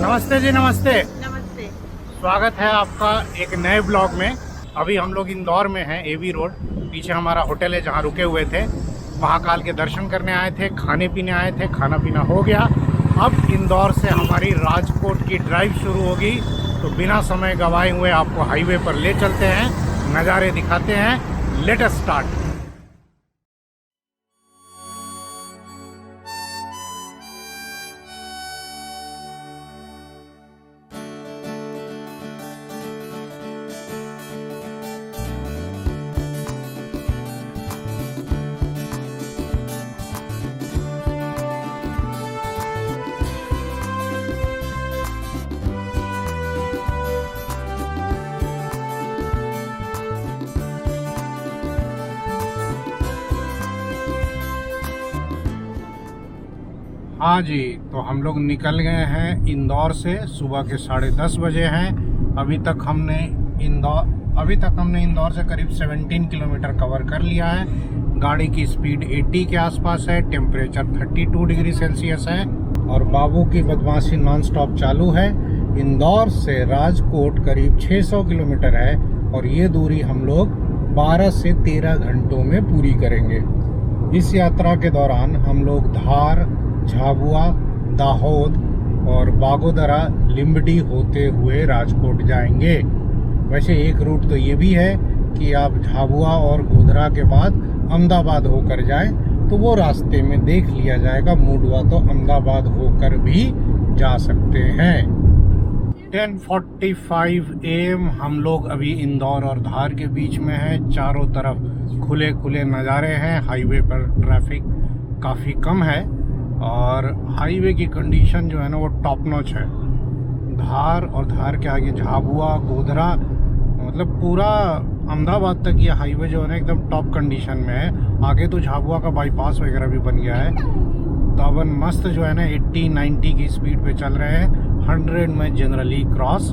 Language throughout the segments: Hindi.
नमस्ते जी, नमस्ते। नमस्ते। स्वागत है आपका एक नए ब्लॉग में। अभी हम लोग इंदौर में हैं, एवी रोड। पीछे हमारा होटल है जहाँ रुके हुए थे। महाकाल के दर्शन करने आए थे, खाने पीने आए थे, खाना पीना हो गया। अब इंदौर से हमारी राजकोट की ड्राइव शुरू होगी, तो बिना समय गंवाए हुए आपको हाईवे पर ले चलते हैं, नज़ारे दिखाते हैं। Let us start. हाँ जी, तो हम लोग निकल गए हैं इंदौर से। सुबह के 10:30 बजे हैं। अभी तक हमने इंदौर से करीब 17 किलोमीटर कवर कर लिया है। गाड़ी की स्पीड 80 के आसपास है, टेम्परेचर 32 डिग्री सेल्सियस है और बाबू की बदमाशी नॉन स्टॉप चालू है। इंदौर से राजकोट करीब 600 किलोमीटर है और ये दूरी हम लोग 12 से 13 घंटों में पूरी करेंगे। इस यात्रा के दौरान हम लोग धार, झाबुआ, दाहोद और बागोदरा, लिम्बडी होते हुए राजकोट जाएंगे। वैसे एक रूट तो ये भी है कि आप झाबुआ और गोधरा के बाद अहमदाबाद होकर जाएं, तो वो रास्ते में देख लिया जाएगा। मूड हुआ तो अहमदाबाद होकर भी जा सकते हैं। 10:45 AM हम लोग अभी इंदौर और धार के बीच में हैं। चारों तरफ खुले खुले नज़ारे हैं। हाईवे पर ट्रैफिक काफ़ी कम है और हाईवे की कंडीशन जो है ना वो टॉप नॉच है। धार और धार के आगे झाबुआ, गोधरा, मतलब पूरा अहमदाबाद तक ये हाईवे जो है ना एकदम टॉप कंडीशन में है। आगे तो झाबुआ का बाईपास वगैरह भी बन गया है, तो अपन मस्त जो है ना 80-90 की स्पीड पे चल रहे हैं। 100 में जनरली क्रॉस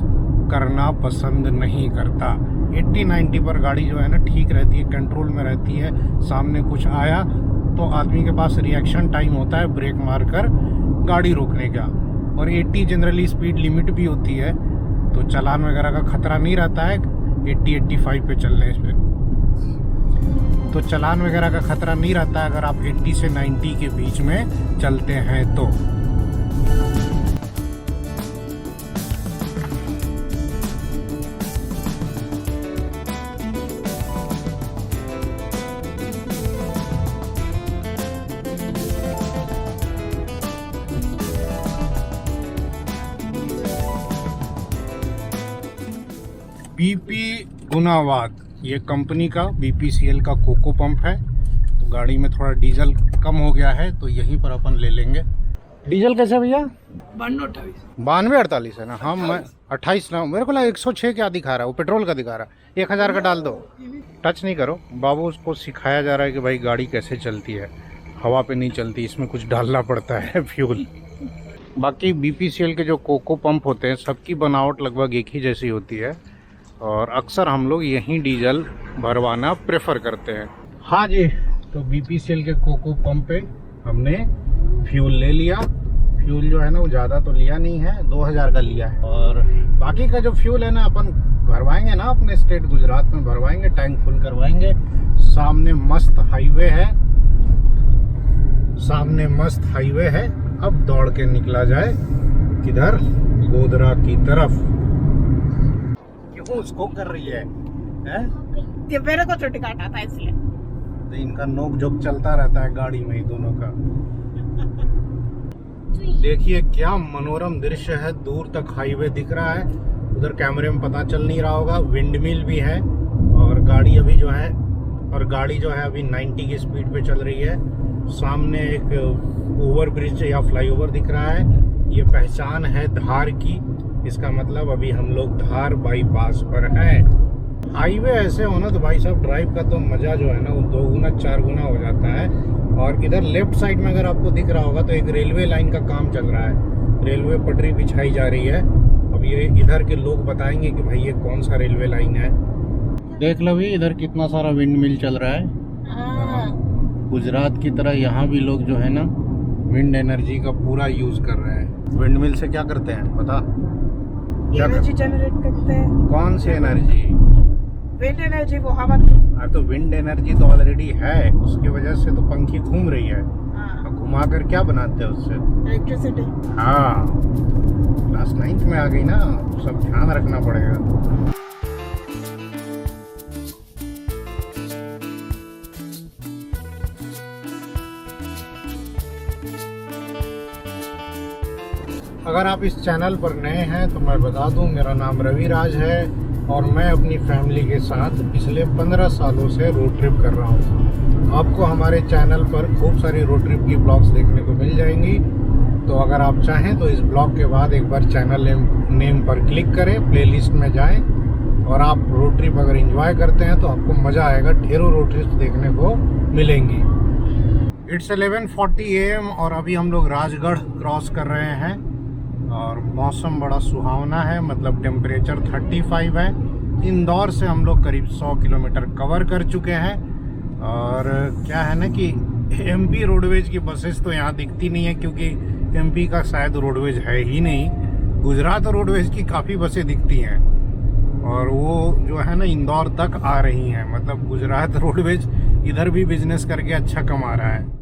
करना पसंद नहीं करता। 80-90 पर गाड़ी जो है ना ठीक रहती है, कंट्रोल में रहती है। सामने कुछ आया तो आदमी के पास रिएक्शन टाइम होता है ब्रेक मारकर गाड़ी रोकने का। और 80 जनरली स्पीड लिमिट भी होती है, तो चालान वगैरह का खतरा नहीं रहता है 80-85 पे चलने पे। तो चालान वगैरह का खतरा नहीं रहता है अगर आप 80 से 90 के बीच में चलते हैं तो। बीपी गुनावाद, ये कंपनी का BPCL का कोको पंप है। तो गाड़ी में थोड़ा डीजल कम हो गया है, तो यहीं पर अपन ले लेंगे। डीजल कैसे भैया? 92-48 है ना? हाँ, मैं 28 ना, मेरे को लगा 106 क्या दिखा रहा है, वो पेट्रोल का दिखा रहा है। 1000 का डाल दो। टच नहीं करो। बाबू उसको सिखाया जा रहा है कि भाई गाड़ी कैसे चलती है, हवा पे नहीं चलती, इसमें कुछ डालना पड़ता है फ्यूल। बाकी BPCL के जो कोको पंप होते हैं सबकी बनावट लगभग एक ही जैसी होती है और अक्सर हम लोग यहीं डीजल भरवाना प्रेफर करते हैं। हाँ जी, तो BPCL के कोको पंप पे हमने फ्यूल ले लिया। फ्यूल जो है ना वो ज़्यादा तो लिया नहीं है, 2000 का लिया है। और बाकी का जो फ्यूल है ना अपन भरवाएंगे ना अपने स्टेट गुजरात में भरवाएंगे, टैंक फुल करवाएंगे। सामने मस्त हाईवे है, सामने मस्त हाईवे है। अब दौड़ के निकला जाए किधर? गोधरा की तरफ। उसको कर रही है, ये मेरे को चोटी काटा था इसलिए। तो इनका नोक झोंक चलता रहता है गाड़ी में ही दोनों का। देखिए क्या मनोरम दृश्य है, दूर तक हाईवे दिख रहा है। उधर कैमरे में पता चल नहीं रहा होगा, विंडमिल भी है और गाड़ी अभी जो है अभी 90 की स्पीड पे चल रही है। सामने एक ओवर ब्रिज या फ्लाईओवर दिख रहा है, ये पहचान है धार की। इसका मतलब अभी हम लोग धार बाईपास पर हैं। हाईवे ऐसे होना तो भाई साहब ड्राइव का तो मज़ा जो है ना वो 2 गुना 4 गुना हो जाता है। और इधर लेफ्ट साइड में अगर आपको दिख रहा होगा तो एक रेलवे लाइन का काम चल रहा है, रेलवे पटरी बिछाई जा रही है। अब ये इधर के लोग बताएंगे कि भाई ये कौन सा रेलवे लाइन है। देख लो भी इधर कितना सारा विंड मिल चल रहा है। गुजरात की तरह यहाँ भी लोग जो है ना विंड एनर्जी का पूरा यूज कर रहे हैं। विंड मिल से क्या करते हैं पता? एनर्जी जनरेट करते हैं। कौन सी एनर्जी? विंड एनर्जी, वो हवा। हाँ, तो विंड एनर्जी तो ऑलरेडी है, उसकी वजह से तो पंखी घूम रही है। हाँ, घुमा कर क्या बनाते हैं उससे? इलेक्ट्रिसिटी। हाँ, क्लास 9th में आ गई ना, सब ध्यान रखना पड़ेगा। अगर आप इस चैनल पर नए हैं तो मैं बता दूं, मेरा नाम रवि राज है और मैं अपनी फैमिली के साथ पिछले 15 सालों से रोड ट्रिप कर रहा हूं। आपको हमारे चैनल पर खूब सारी रोड ट्रिप की ब्लॉग्स देखने को मिल जाएंगी। तो अगर आप चाहें तो इस ब्लॉग के बाद एक बार चैनल नेम पर क्लिक करें, प्लेलिस्ट में जाएं और आप रोड ट्रिप अगर एंजॉय करते हैं तो आपको मज़ा आएगा। ढेरों रोड ट्रिप्स देखने को मिलेंगी। इट्स 11:40 AM और अभी हम लोग राजगढ़ क्रॉस कर रहे हैं और मौसम बड़ा सुहावना है, मतलब टेम्परेचर 35 है। इंदौर से हम लोग करीब 100 किलोमीटर कवर कर चुके हैं। और क्या है ना कि MP रोडवेज की बसेस तो यहाँ दिखती नहीं है, क्योंकि MP का शायद रोडवेज है ही नहीं। गुजरात रोडवेज की काफ़ी बसें दिखती हैं और वो जो है ना इंदौर तक आ रही हैं। मतलब गुजरात रोडवेज इधर भी बिजनेस करके अच्छा कमा रहा है।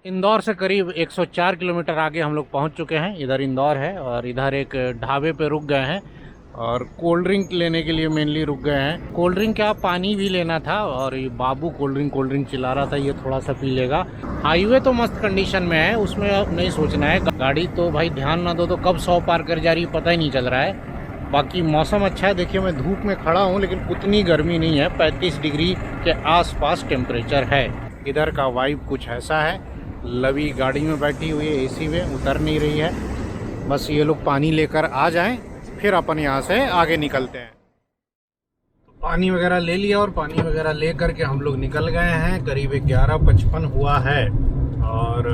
इंदौर से करीब 104 किलोमीटर आगे हम लोग पहुंच चुके हैं। इधर इंदौर है और इधर एक ढाबे पे रुक गए हैं और कोल्ड ड्रिंक लेने के लिए मेनली रुक गए हैं। कोल्ड ड्रिंक क्या, पानी भी लेना था और ये बाबू कोल्ड ड्रिंक चिल्ला रहा था, ये थोड़ा सा पी लेगा। हाईवे तो मस्त कंडीशन में है, उसमें अब नहीं सोचना है। गाड़ी तो भाई ध्यान ना दो तो कब 100 पार कर जा रही है पता ही नहीं चल रहा है। बाकी मौसम अच्छा है। देखिए मैं धूप में खड़ा हूँ लेकिन उतनी गर्मी नहीं है, 35 डिग्री के आसपास टेम्परेचर है। इधर का वाइब कुछ ऐसा है। लवी गाड़ी में बैठी हुई है, AC में उतर नहीं रही है। बस ये लोग पानी लेकर आ जाएं, फिर अपन यहाँ से आगे निकलते हैं। पानी वगैरह ले लिया और पानी वगैरह ले करके हम लोग निकल गए हैं। करीब 11:55 हुआ है और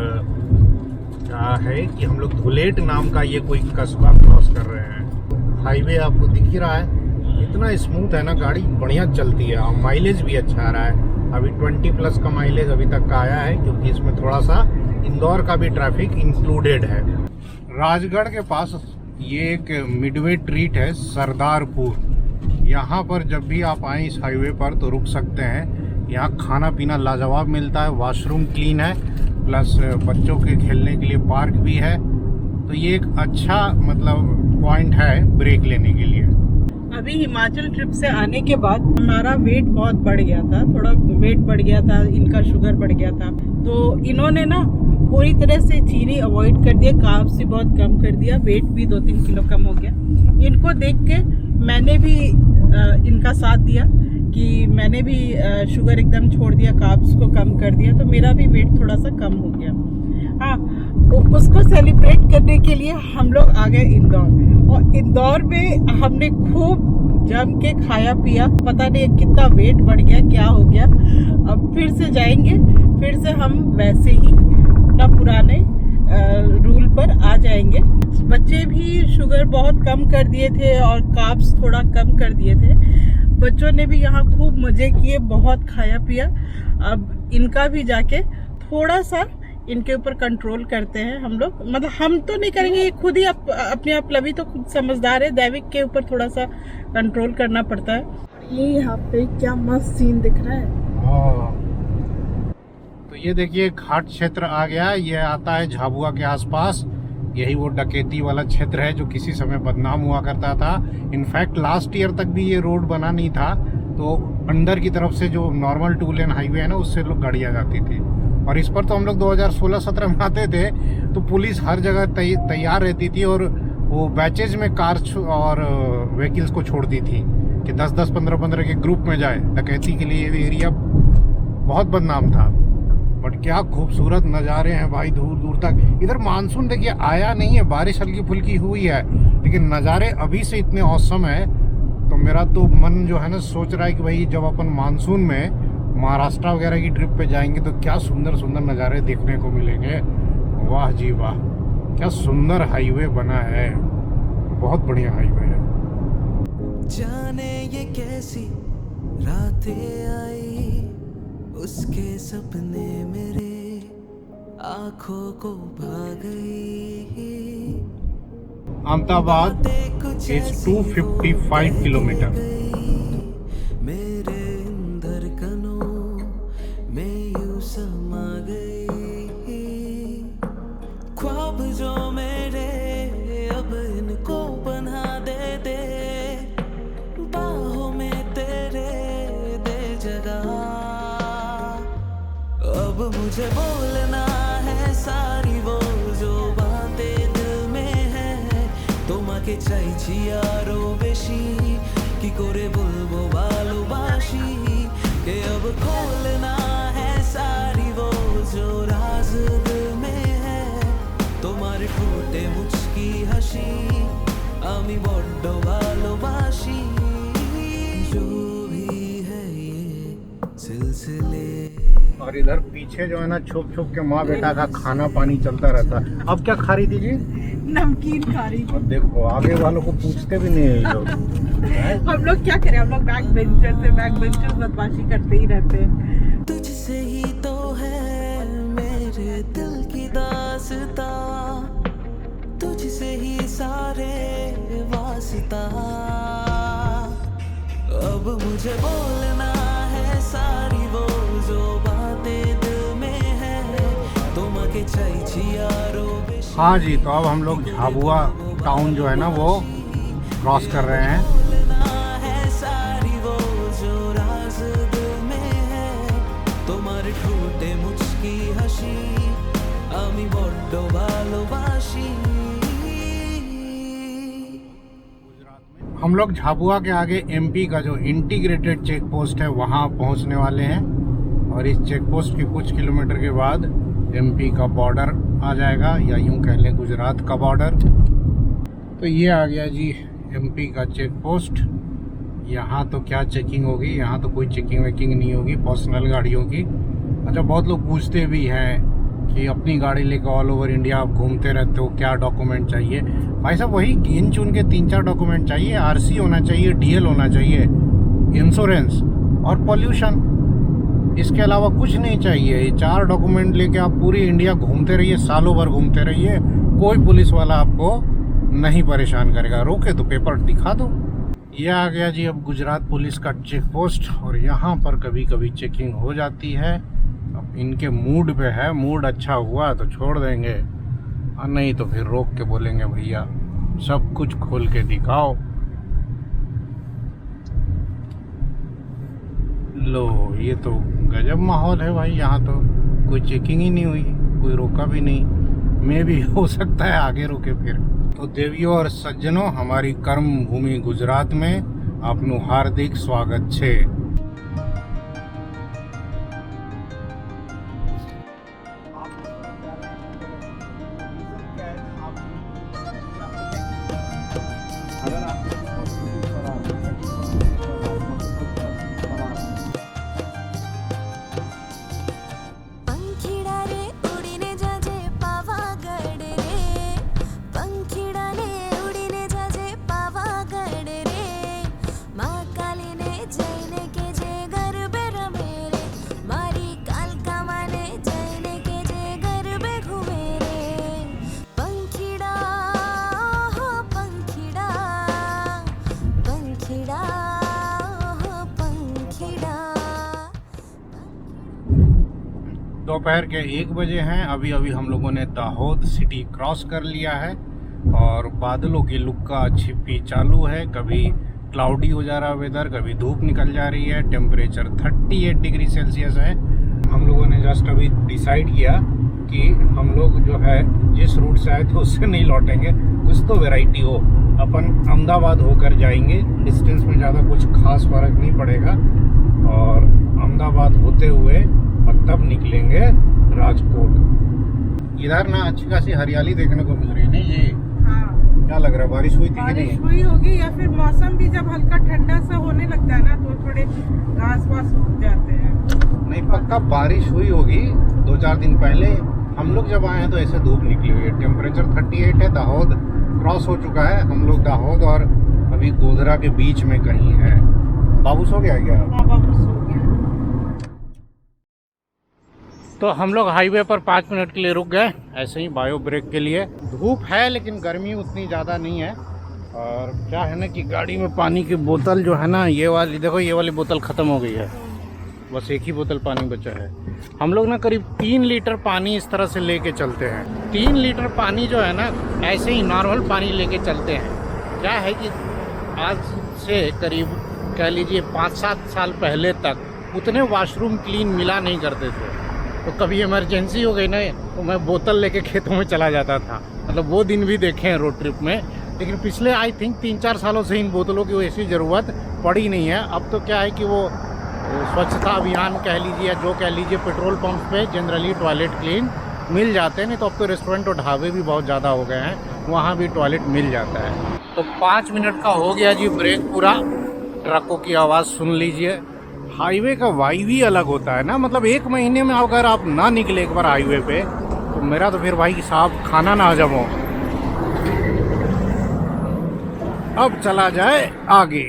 क्या है कि हम लोग धुलेट नाम का ये कोई कस्बा क्रॉस कर रहे हैं। हाईवे आपको दिख ही रहा है, इतना स्मूथ है ना, गाड़ी बढ़िया चलती है और माइलेज भी अच्छा आ रहा है। अभी 20+ का माइलेज अभी तक का आया है, क्योंकि इसमें थोड़ा सा इंदौर का भी ट्रैफिक इंक्लूडेड है। राजगढ़ के पास ये एक मिडवे ट्रीट है सरदारपुर। यहाँ पर जब भी आप आएँ इस हाईवे पर तो रुक सकते हैं। यहाँ खाना पीना लाजवाब मिलता है, वॉशरूम क्लीन है, प्लस बच्चों के खेलने के लिए पार्क भी है। तो ये एक अच्छा मतलब पॉइंट है ब्रेक लेने के लिए। अभी हिमाचल ट्रिप से आने के बाद हमारा वेट बहुत बढ़ गया था, थोड़ा वेट बढ़ गया था, इनका शुगर बढ़ गया था। तो इन्होंने ना पूरी तरह से चीनी अवॉइड कर दिया, कार्ब्स भी बहुत कम कर दिया, वेट भी 2-3 किलो कम हो गया। इनको देख के मैंने भी इनका साथ दिया कि मैंने भी शुगर एकदम छोड़ दिया, कार्ब्स को कम कर दिया, तो मेरा भी वेट थोड़ा सा कम हो गया। हाँ, उसको सेलिब्रेट करने के लिए हम लोग आ गए इंदौर और इंदौर में हमने खूब जम के खाया पिया। पता नहीं कितना वेट बढ़ गया, क्या हो गया। अब फिर से जाएंगे, फिर से हम वैसे ही अपना पुराने रूल पर आ जाएंगे। बच्चे भी शुगर बहुत कम कर दिए थे और कार्ब्स थोड़ा कम कर दिए थे। बच्चों ने भी यहाँ खूब मजे किए, बहुत खाया पिया। अब इनका भी जाके थोड़ा सा इनके ऊपर कंट्रोल करते हैं हम लोग। मतलब हम तो नहीं करेंगे, ये खुद ही अपने आप लवी तो खुद समझदार है, दैविक के ऊपर थोड़ा सा कंट्रोल करना पड़ता है। ये यहाँ पे क्या मस्त सीन दिख रहा है। तो ये देखिए घाट क्षेत्र आ गया, ये आता है झाबुआ के आसपास। यही वो डकैती वाला क्षेत्र है जो किसी समय बदनाम हुआ करता था। इनफैक्ट लास्ट ईयर तक भी ये रोड बना नहीं था, तो अंडर की तरफ से जो नॉर्मल 2 लेन हाईवे है ना, उससे लोग गाड़ियाँ जाती थी। और इस पर तो हम लोग 2016-17 में आते थे तो पुलिस हर जगह तैयार रहती थी और वो बैचेज में कार्स और व्हीकल्स को छोड़ती थी कि 10-10, 15-15 के ग्रुप में जाए डकैती के लिए। ये एरिया बहुत बदनाम था। बट क्या खूबसूरत नज़ारे हैं भाई, दूर दूर तक। इधर मानसून देखिए आया नहीं है, बारिश हल्की फुल्की हुई है, लेकिन नज़ारे अभी से इतने औसम है। तो मेरा तो मन जो है ना सोच रहा है कि भाई जब अपन मानसून में महाराष्ट्र वगैरह की ट्रिप पे जाएंगे तो क्या सुंदर सुंदर नज़ारे देखने को मिलेंगे। वाह जी वाह, क्या सुंदर हाईवे बना है, बहुत बढ़िया हाईवे है। जाने ये कैसी रातें आई, उसके सपने मेरे आंखों को भा गई। Ahmedabad is 255 kilometre. मेरे धड़कनों में यूं समा गई। ख्वाब जो मेरे अब इनको बना दे बाहों में तेरे दे जगह। अब मुझे बोलना है सारी वो जो बातें दिल में है। তোমাকে চাইছি আরো বেশি কি করে বলবো ভালোবাসি কে अब खोलना है सारी वो जो राज दिल में है। তোমার ঠোঁটে মুচকি হাসি আমি বড্ড ভালোবাসি। जो भी है ये सिलसिले। और इधर पीछे जो है ना छुप छुप के माँ बेटा का खाना पानी चलता रहता है। अब क्या खा रही थी जी? नमकीन खा रही और देखो आगे वालों को पूछते भी नहीं है ये लोग। हम लोग क्या करें, हम लोग बैक बेंचर बदमाशी करते ही रहते हैं। तुझसे ही तो है मेरे दिल की दास्ता। तुझसे ही सारे वास्ता। अब मुझे बोलना है सारी वो जो बातें दिल में है। তোমাকে চাইছি আরো বেশি। हाँ जी, तो अब हम लोग झाबुआ टाउन जो है ना वो क्रॉस कर रहे हैं। बोलना है सारी वो जो राज दिल में है। তোমার ঠোঁটে মুচকি হাসি আমি বড্ড ভালোবাসি। हम लोग झाबुआ के आगे एमपी का जो इंटीग्रेटेड चेक पोस्ट है वहाँ पहुँचने वाले हैं। और इस चेक पोस्ट के कुछ किलोमीटर के बाद एमपी का बॉर्डर आ जाएगा, या यूं कह लें गुजरात का बॉर्डर। तो ये आ गया जी एमपी का चेक पोस्ट। यहाँ तो क्या चेकिंग होगी, यहाँ तो कोई चेकिंग वेकिंग नहीं होगी पर्सनल गाड़ियों की। अच्छा, बहुत लोग पूछते भी हैं कि अपनी गाड़ी लेकर ऑल ओवर इंडिया आप घूमते रहते हो, क्या डॉक्यूमेंट चाहिए? भाई साहब वही गिन चुन के 3-4 डॉक्यूमेंट चाहिए। आरसी होना चाहिए, डीएल होना चाहिए, इंश्योरेंस और पॉल्यूशन। इसके अलावा कुछ नहीं चाहिए। ये 4 डॉक्यूमेंट लेके आप पूरी इंडिया घूमते रहिए, सालों भर घूमते रहिए, कोई पुलिस वाला आपको नहीं परेशान करेगा। रोके तो पेपर दिखा दो। ये आ गया जी अब गुजरात पुलिस का चेक पोस्ट। और यहाँ पर कभी कभी चेकिंग हो जाती है। अब इनके मूड पे है, मूड अच्छा हुआ तो छोड़ देंगे और नहीं तो फिर रोक के बोलेंगे भैया सब कुछ खोल के दिखाओ। लो, ये तो गजब माहौल है भाई। यहाँ तो कोई चेकिंग ही नहीं हुई, कोई रोका भी नहीं। मैं भी हो सकता है आगे रोके फिर। तो देवियों और सज्जनों, हमारी कर्म भूमि गुजरात में आपનું हार्दिक स्वागत છે। दोपहर के 1 बजे हैं। अभी हम लोगों ने दाहोद सिटी क्रॉस कर लिया है और बादलों की लुक्का छिपी चालू है। कभी क्लाउडी हो जा रहा है वेदर, कभी धूप निकल जा रही है। टेम्परेचर 38 डिग्री सेल्सियस है। हम लोगों ने जस्ट अभी डिसाइड किया कि हम लोग जो है जिस रूट से आए थे उससे नहीं लौटेंगे, कुछ तो वैरायटी हो। अपन अहमदाबाद होकर जाएंगे, डिस्टेंस में ज़्यादा कुछ खास फर्क नहीं पड़ेगा। और अहमदाबाद होते हुए और तब निकलेंगे राजकोट। इधर ना अच्छी खासी हरियाली देखने को मिल रही है। नहीं जी, हाँ। क्या लग रहा है, बारिश हुई थी कि नहीं? बारिश हुई होगी, या फिर मौसम भी जब हल्का ठंडा सा होने लगता है ना तो थोड़े घास वास उग जाते हैं। नहीं, पक्का बारिश हुई होगी 2-4 दिन पहले। हम लोग जब आए हैं तो ऐसे धूप निकली हुई है। टेम्परेचर 38 है। दाहोद क्रॉस हो चुका है। हम लोग दाहोद और अभी गोधरा के बीच में कहीं है। बाबू सो गया क्या? हाँ, बाबू सो गया। तो हम लोग हाईवे पर 5 मिनट के लिए रुक गए ऐसे ही बायो ब्रेक के लिए। धूप है लेकिन गर्मी उतनी ज़्यादा नहीं है। और क्या है ना कि गाड़ी में पानी की बोतल जो है ना, ये वाली देखो, ये वाली बोतल ख़त्म हो गई है, बस एक ही बोतल पानी बचा है। हम लोग ना करीब 3 लीटर पानी इस तरह से लेके चलते हैं। 3 लीटर पानी जो है ना ऐसे ही नॉर्मल पानी लेके चलते हैं। क्या है कि आज से करीब कह लीजिए 5-7 साल पहले तक उतने वॉशरूम क्लीन मिला नहीं करते थे। तो कभी इमरजेंसी हो गई ना तो मैं बोतल लेके खेतों में चला जाता था। मतलब वो दिन भी देखे हैं रोड ट्रिप में। लेकिन पिछले आई थिंक 3-4 सालों से इन बोतलों की ऐसी ज़रूरत पड़ी नहीं है। अब तो क्या है कि वो स्वच्छता अभियान कह लीजिए या जो कह लीजिए, पेट्रोल पंप पे जनरली टॉयलेट क्लीन मिल जाते हैं। नहीं तो अब तो रेस्टोरेंट और ढाबे भी बहुत ज़्यादा हो गए हैं, वहाँ भी टॉयलेट मिल जाता है। तो 5 मिनट का हो गया जी ब्रेक पूरा। ट्रकों की आवाज़ सुन लीजिए। हाईवे का वाइब ही अलग होता है ना। मतलब 1 महीने में अगर आप ना निकले एक बार हाईवे पे तो मेरा तो फिर भाई साहब खाना ना हजम हो। अब चला जाए आगे।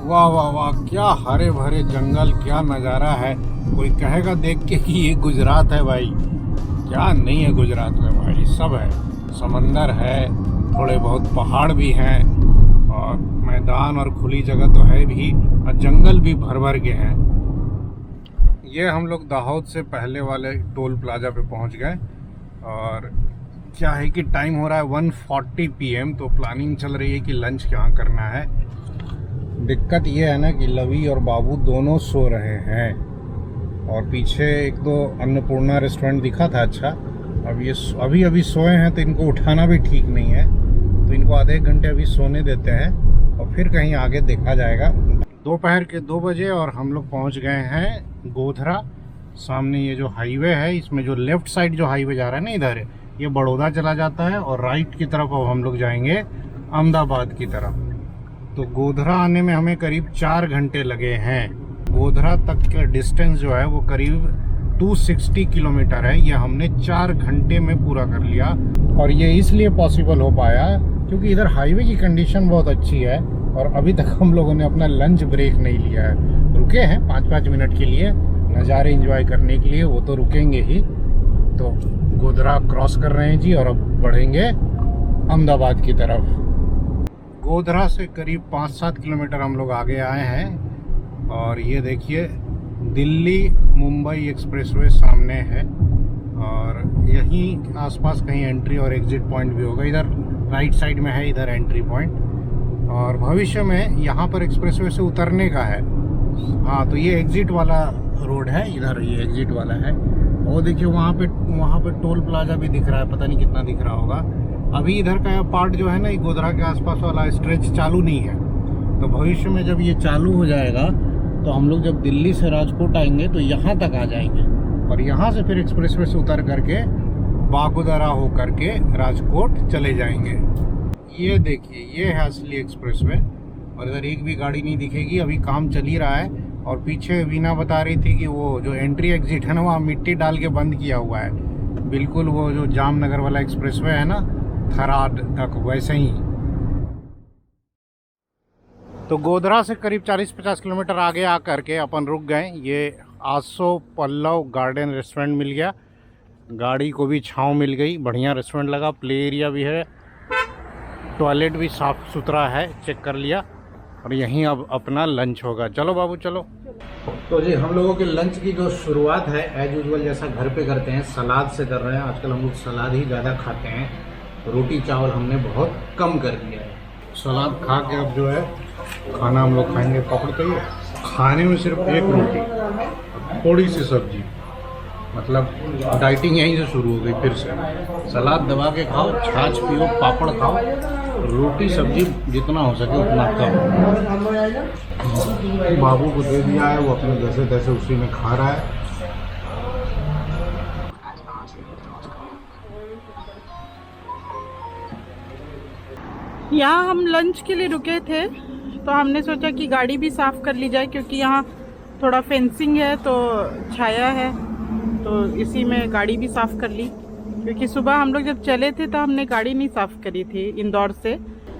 वाह वाह वाह, क्या हरे भरे जंगल, क्या नज़ारा है। कोई कहेगा देख के कि ये गुजरात है भाई, क्या नहीं है गुजरात में भाई, सब है। समंदर है, थोड़े बहुत पहाड़ भी हैं और मैदान और खुली जगह तो है भी, और जंगल भी भर भर के हैं। ये हम लोग दाहोद से पहले वाले टोल प्लाजा पे पहुंच गए और क्या है कि टाइम हो रहा है 1:40 PM। तो प्लानिंग चल रही है कि लंच कहाँ करना है। दिक्कत ये है ना कि लवी और बाबू दोनों सो रहे हैं और पीछे 1-2 अन्नपूर्णा रेस्टोरेंट दिखा था अच्छा। अब ये अभी सोए हैं तो इनको उठाना भी ठीक नहीं है, तो इनको आधे 1 घंटे अभी सोने देते हैं और फिर कहीं आगे देखा जाएगा। दोपहर के 2 बजे और हम लोग पहुंच गए हैं गोधरा। सामने ये जो हाईवे है, इसमें जो लेफ्ट साइड जो हाईवे जा रहा है ना इधर, ये बड़ौदा चला जाता है और राइट की तरफ अब हम लोग जाएंगे अहमदाबाद की तरफ। तो गोधरा आने में हमें करीब 4 घंटे लगे हैं। गोधरा तक का डिस्टेंस जो है वो करीब 260 किलोमीटर है। ये हमने 4 घंटे में पूरा कर लिया और ये इसलिए पॉसिबल हो पाया क्योंकि इधर हाईवे की कंडीशन बहुत अच्छी है और अभी तक हम लोगों ने अपना लंच ब्रेक नहीं लिया है। रुके हैं 5-5 मिनट के लिए नज़ारे एंजॉय करने के लिए, वो तो रुकेंगे ही। तो गोधरा क्रॉस कर रहे हैं जी और अब बढ़ेंगे अहमदाबाद की तरफ। गोधरा से करीब 5-7 किलोमीटर हम लोग आगे आए हैं और ये देखिए दिल्ली मुंबई एक्सप्रेसवे सामने है और यहीं आसपास कहीं एंट्री और एग्जिट पॉइंट भी होगा। इधर राइट साइड में है, इधर एंट्री पॉइंट और भविष्य में यहाँ पर एक्सप्रेसवे से उतरने का है। हाँ, तो ये एग्जिट वाला रोड है, इधर ये एग्जिट वाला है। और देखिए वहाँ पे टोल प्लाजा भी दिख रहा है, पता नहीं कितना दिख रहा होगा। अभी इधर का पार्ट जो है ना, ये गोधरा के आसपास वाला स्ट्रेच चालू नहीं है। तो भविष्य में जब ये चालू हो जाएगा तो हम लोग जब दिल्ली से राजकोट आएंगे तो यहाँ तक आ जाएंगे और यहाँ से फिर एक्सप्रेसवे से उतर करके बागोदरा हो करके राजकोट चले जाएंगे। ये देखिए, ये है असली एक्सप्रेसवे और इधर एक भी गाड़ी नहीं दिखेगी। अभी काम चल ही रहा है और पीछे वीना बता रही थी कि वो जो एंट्री एग्जिट है ना, वहाँ मिट्टी डाल के बंद किया हुआ है, बिल्कुल वो जो जामनगर वाला एक्सप्रेसवे है ना थराद तक, वैसे ही। तो गोधरा से करीब 40-50 किलोमीटर आगे आ करके अपन रुक गए। ये आसो पल्लव गार्डन रेस्टोरेंट मिल गया, गाड़ी को भी छांव मिल गई, बढ़िया रेस्टोरेंट लगा, प्ले एरिया भी है, टॉयलेट भी साफ़ सुथरा है, चेक कर लिया और यहीं अब अपना लंच होगा। चलो बाबू चलो। तो जी हम लोगों के लंच की जो शुरुआत है एज यूजुअल जैसा घर पे करते हैं, सलाद से कर रहे हैं। आजकल हम लोग सलाद ही ज़्यादा खाते हैं, रोटी चावल हमने बहुत कम कर दिया है। सलाद खा के अब जो है खाना हम लोग खाएंगे। पापड़ तो ये खाने में सिर्फ 1 रोटी, थोड़ी सी सब्जी, मतलब डाइटिंग यहीं से शुरू हो गई फिर से। सलाद दबा के खाओ, छाछ पियो, पापड़ खाओ रोटी सब्जी जितना हो सके उतना कम। बाबू को दे दिया है, वो अपने जैसे तैसे उसी में खा रहा है। यहाँ हम लंच के लिए रुके थे, तो हमने सोचा कि गाड़ी भी साफ़ कर ली जाए, क्योंकि यहाँ थोड़ा फेंसिंग है तो छाया है, तो इसी में गाड़ी भी साफ़ कर ली। क्योंकि सुबह हम लोग जब चले थे तो हमने गाड़ी नहीं साफ़ करी थी इंदौर से।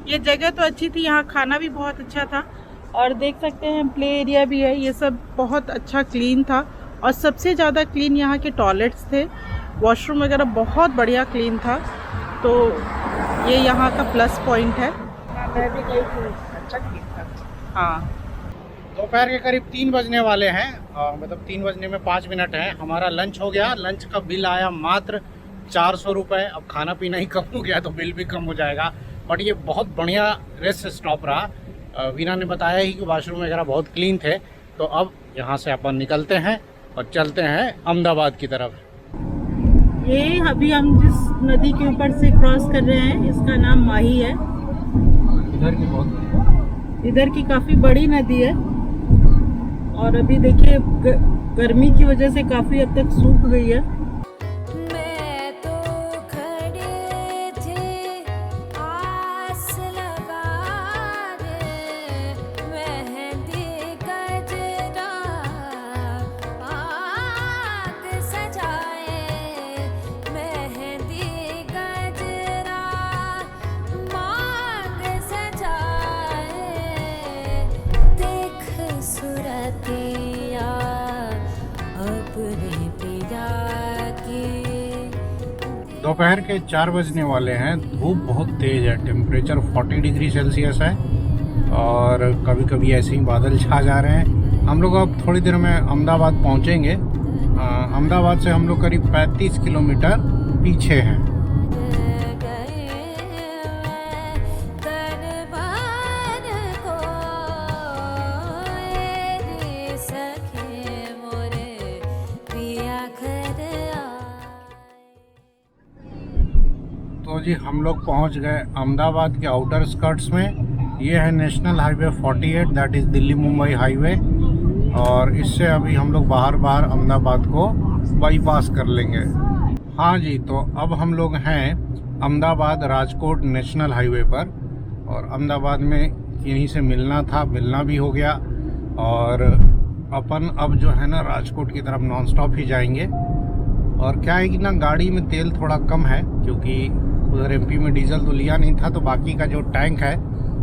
ये जगह तो अच्छी थी, यहाँ खाना भी बहुत अच्छा था, और देख सकते हैं प्ले एरिया भी है, ये सब बहुत अच्छा क्लीन था। और सबसे ज़्यादा क्लीन यहाँ के टॉयलेट्स थे, वॉशरूम वगैरह बहुत बढ़िया क्लीन था, तो ये यहाँ का प्लस पॉइंट है। मैं भी गई थी, अच्छा क्लीन था। हाँ, दोपहर के करीब 3 बजने वाले हैं, मतलब 3 बजने में 5 मिनट हैं। हमारा लंच हो गया, लंच का बिल आया मात्र 400 रुपये। अब खाना पीना ही कम हो गया तो बिल भी कम हो जाएगा, बट ये बहुत बढ़िया रेस्ट स्टॉप रहा। वीना ने बताया ही कि वाशरूम वगैरह बहुत क्लीन थे। तो अब यहाँ से अपन निकलते हैं और चलते हैं अहमदाबाद की तरफ। ये अभी हम जिस नदी के ऊपर से क्रॉस कर रहे हैं, इसका नाम माही है। इधर की काफ़ी बड़ी नदी है, और अभी देखिए गर्मी की वजह से काफ़ी हद तक सूख गई है। दोपहर के 4 बजने वाले हैं। धूप बहुत तेज़ है, टेम्परेचर 40 डिग्री सेल्सियस है, और कभी कभी ऐसे ही बादल छा जा रहे हैं। हम लोग अब थोड़ी देर में अहमदाबाद पहुंचेंगे। अहमदाबाद से हम लोग करीब 35 किलोमीटर पीछे हैं। तो जी हम लोग पहुंच गए अहमदाबाद के आउटर स्कर्ट्स में। ये है national highway 48, that is Delhi Mumbai highway, और इससे अभी हम लोग बाहर अहमदाबाद को बाईपास कर लेंगे। हाँ जी, तो अब हम लोग हैं अहमदाबाद राजकोट नेशनल हाईवे पर, और अहमदाबाद में इन्हीं से मिलना था, मिलना भी हो गया। और अपन अब जो है ना राजकोट की तरफ नॉन स्टॉप ही जाएंगे। और क्या है कि ना गाड़ी में तेल थोड़ा कम है, क्योंकि उधर एमपी में डीजल तो लिया नहीं था, तो बाकी का जो टैंक है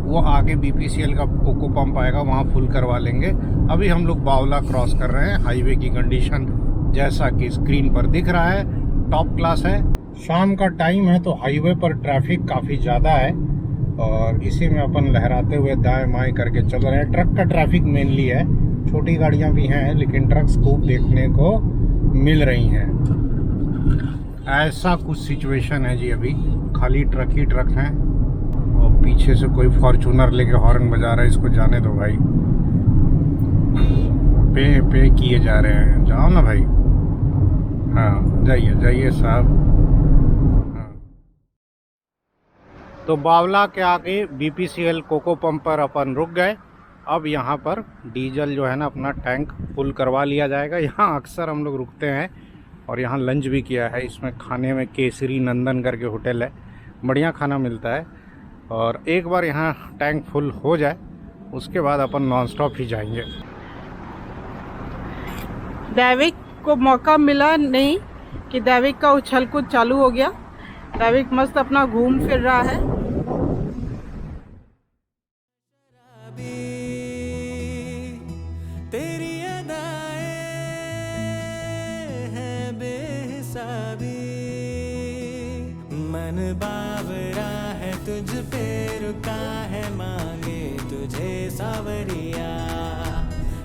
वो आगे बीपीसीएल का कोको पंप आएगा, वहाँ फुल करवा लेंगे। अभी हम लोग बावला क्रॉस कर रहे हैं। हाईवे की कंडीशन जैसा कि स्क्रीन पर दिख रहा है टॉप क्लास है। शाम का टाइम है तो हाईवे पर ट्रैफिक काफ़ी ज़्यादा है, और इसी में अपन लहराते हुए दाएं बाएं करके चल रहे हैं। ट्रक का ट्रैफिक मेनली है, छोटी गाड़ियाँ भी हैं, लेकिन ट्रक्स खूब देखने को मिल रही हैं। ऐसा कुछ सिचुएशन है जी, अभी खाली ट्रक ही ट्रक हैं, और पीछे से कोई फॉर्चूनर लेके हॉर्न बजा रहा है। इसको जाने दो भाई, पे किए जा रहे हैं, जाओ ना भाई। हाँ जाइए जाइए साहब। हाँ। तो बावला के आगे बीपीसीएल कोको पंप पर अपन रुक गए। अब यहाँ पर डीजल जो है ना अपना टैंक फुल करवा लिया जाएगा। यहाँ अक्सर हम लोग रुकते हैं, और यहाँ लंच भी किया है। इसमें खाने में केसरी नंदन करके होटल है, बढ़िया खाना मिलता है। और एक बार यहाँ टैंक फुल हो जाए उसके बाद अपन नॉन स्टॉप ही जाएंगे। दैविक को मौका मिला नहीं कि दैविक का उछल कूद चालू हो गया। दैविक मस्त अपना घूम फिर रहा है। तेरी अदाएं हैं बेहिसाबी, मन बावरा है तुझ पे रुका है, मांगे तुझे सावरिया।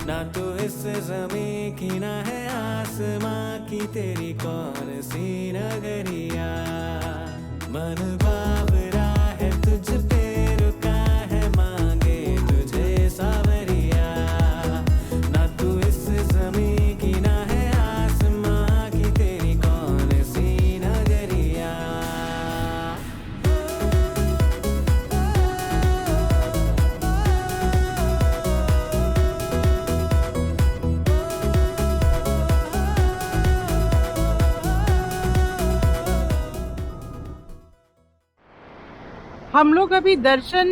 ना तो इस ज़मीं की ना है आसमां की, तेरी कौन सी नगरिया। मन बावरा है तुझ पे रुका है, मांगे तुझे सावरिया। ना तू इस ज़मीं की ना है आसमां की, तेरी कौन सी नगरिया। हम लोग अभी दर्शन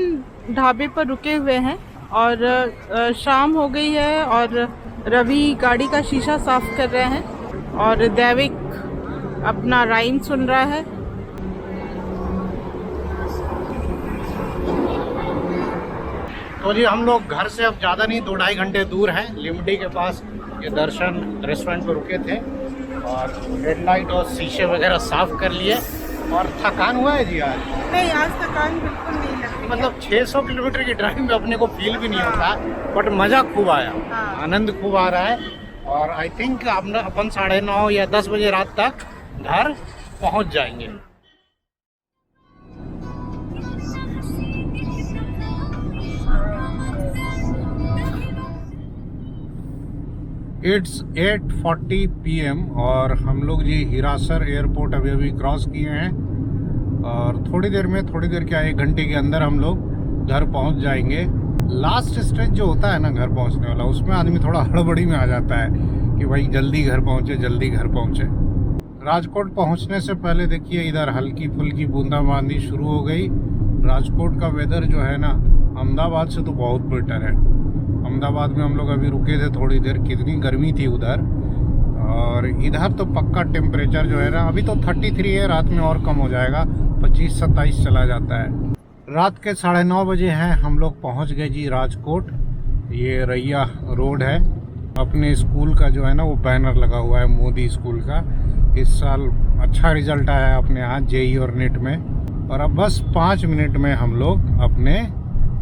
ढाबे पर रुके हुए हैं और शाम हो गई है और रवि गाड़ी का शीशा साफ कर रहे हैं और दैविक अपना राइम सुन रहा है। तो जी हम लोग घर से अब ज़्यादा नहीं 2-2.5 घंटे दूर हैं। लिमडी के पास ये दर्शन रेस्टोरेंट पर रुके थे और हेडलाइट और शीशे वगैरह साफ कर लिए। और थकान हुआ है जी आज? नहीं, आज थकान बिल्कुल नहीं लगी। मतलब 600 किलोमीटर की ड्राइव में अपने को फील भी नहीं होता, बट मज़ा खूब आया। हाँ। आनंद खूब आ रहा है। और आई थिंक अपन 9:30 या 10 बजे रात तक घर पहुंच जाएंगे। इट्स 8:40 PM और हम लोग जी हिरासर एयरपोर्ट अभी क्रॉस किए हैं और थोड़ी देर क्या 1 घंटे के अंदर हम लोग घर पहुंच जाएंगे। लास्ट स्टेज जो होता है ना घर पहुंचने वाला, उसमें आदमी थोड़ा हड़बड़ी में आ जाता है कि भाई जल्दी घर पहुंचे। राजकोट पहुंचने से पहले देखिए इधर हल्की फुल्की बूंदाबांदी शुरू हो गई। राजकोट का वेदर जो है ना अहमदाबाद से तो बहुत बेटर है। अहमदाबाद में हम लोग अभी रुके थे थोड़ी देर, कितनी गर्मी थी उधर, और इधर तो पक्का टेम्परेचर जो है ना अभी तो 33 है, रात में और कम हो जाएगा, 25-27 चला जाता है। रात के 9:30 बजे हैं, हम लोग पहुंच गए जी राजकोट। ये रैया रोड है। अपने स्कूल का जो है ना वो बैनर लगा हुआ है मोदी स्कूल का। इस साल अच्छा रिजल्ट आया है अपने यहाँ जेई और नेट में। और अब बस 5 मिनट में हम लोग अपने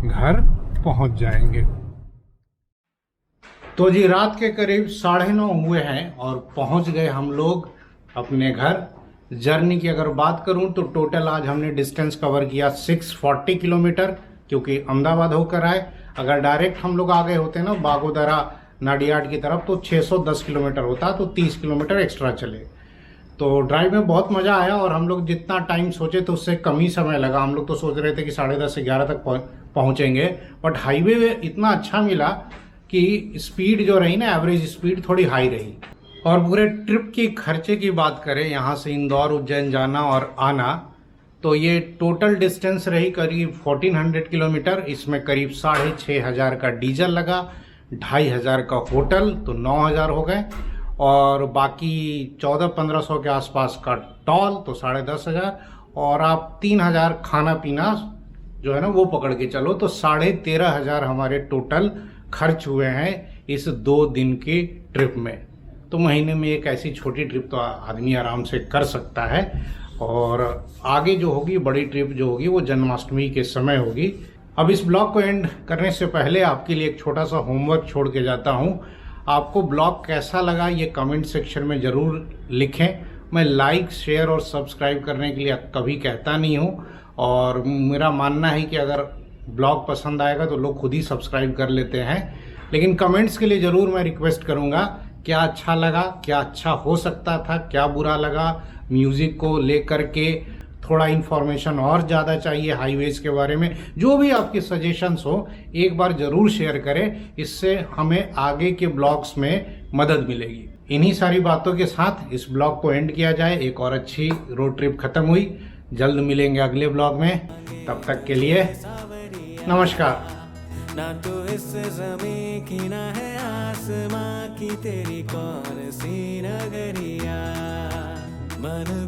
घर पहुंच जाएंगे। तो जी रात के करीब 9:30 हुए हैं और पहुंच गए हम लोग अपने घर। जर्नी की अगर बात करूं तो टोटल आज हमने डिस्टेंस कवर किया 640 किलोमीटर, क्योंकि अहमदाबाद होकर आए। अगर डायरेक्ट हम लोग आ गए होते ना बागोदरा नाडियाड की तरफ तो 610 किलोमीटर होता, तो 30 किलोमीटर एक्स्ट्रा चले। तो ड्राइव में बहुत मज़ा आया और हम लोग जितना टाइम सोचे तो उससे कम ही समय लगा। हम लोग तो सोच रहे थे कि 10:30 से 11 तक पहुँचेंगे, बट हाईवे इतना अच्छा मिला कि स्पीड जो रही ना एवरेज स्पीड थोड़ी हाई रही। और पूरे ट्रिप की खर्चे की बात करें यहाँ से इंदौर उज्जैन जाना और आना, तो ये टोटल डिस्टेंस रही करीब 1400 किलोमीटर। इसमें करीब 6,500 का डीजल लगा, 2,500 का होटल, तो 9,000 हो गए, और बाकी 1400-1500 के आसपास का टॉल, तो 10,500, और आप 3,000 खाना पीना जो है ना वो पकड़ के चलो, तो 13,500 हमारे टोटल खर्च हुए हैं इस 2 दिन की ट्रिप में। तो महीने में एक ऐसी छोटी ट्रिप तो आदमी आराम से कर सकता है। और आगे जो होगी बड़ी ट्रिप जो होगी वो जन्माष्टमी के समय होगी। अब इस ब्लॉग को एंड करने से पहले आपके लिए एक छोटा सा होमवर्क छोड़ के जाता हूँ। आपको ब्लॉग कैसा लगा ये कमेंट सेक्शन में ज़रूर लिखें। मैं लाइक शेयर और सब्सक्राइब करने के लिए कभी कहता नहीं हूँ, और मेरा मानना है कि अगर ब्लॉग पसंद आएगा तो लोग खुद ही सब्सक्राइब कर लेते हैं। लेकिन कमेंट्स के लिए ज़रूर मैं रिक्वेस्ट करूँगा, क्या अच्छा लगा, क्या अच्छा हो सकता था, क्या बुरा लगा, म्यूज़िक को लेकर के थोड़ा इन्फॉर्मेशन और ज़्यादा चाहिए हाईवेज़ के बारे में, जो भी आपके सजेशंस हो एक बार ज़रूर शेयर करें। इससे हमें आगे के ब्लॉग्स में मदद मिलेगी। इन्हीं सारी बातों के साथ इस ब्लॉग को एंड किया जाए। एक और अच्छी रोड ट्रिप खत्म हुई। जल्द मिलेंगे अगले ब्लॉग में, तब तक के लिए नमस्कार। ना तो इस ज़मीं की ना है आसमां की, तेरी कौन सी नगरिया मन